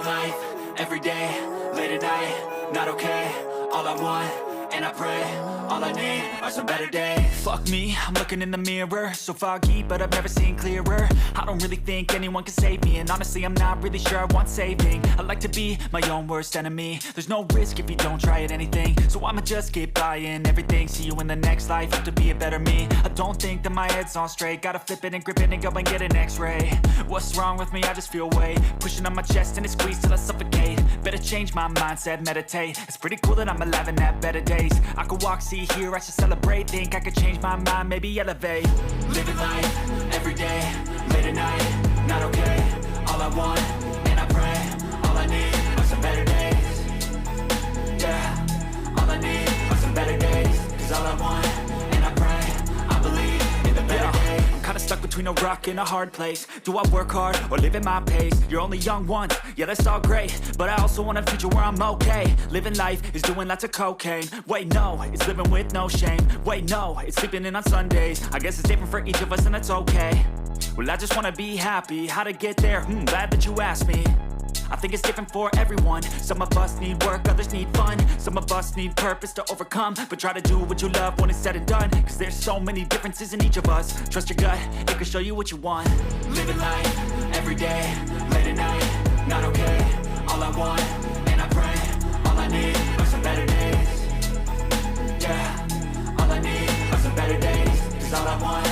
life, every day, late at night, not okay. All I want, and I pray, all I need are some better days. Fuck me, I'm looking in the mirror, so foggy, but I've never seen clearer. I don't really think anyone can save me, and honestly I'm not really sure I want saving. I like to be my own worst enemy. There's no risk if you don't try at anything, so I'ma just keep buying everything. See you in the next life, have to be a better me. I don't think that my head's on straight, gotta flip it and grip it and go and get an x-ray. What's wrong with me? I just feel weight pushing on my chest and it squeezes till I suffocate. Better change my mindset, meditate. It's pretty cool that I'm alive and have better days. I could walk, see, hear, I should celebrate. Think I could change my mind, maybe elevate. Living life, every day, late at night, not okay. All I want, and I pray, all I need are some better days. Yeah, all I need are some better days. Cause all I want, and I pray, I believe in the better days. I'm kinda stuck between a rock and a hard place. Do I work hard or live at my pace? You're only young once, yeah that's all great, but I also want a future where I'm okay. Living life is doing lots of cocaine. Wait no, it's living with no shame. Wait no, it's sleeping in on Sundays. I guess it's different for each of us and that's okay. Well I just wanna be happy, how to get there? Glad that you asked me. I think it's different for everyone. Some of us need work, others need fun. Some of us need purpose to overcome. But try to do what you love when it's said and done. Cause there's so many differences in each of us. Trust your gut, it can show you what you want. Living life, every day, late at night, not okay. All I want, and I pray, all I need are some better days. Yeah, all I need are some better days. Cause all I want,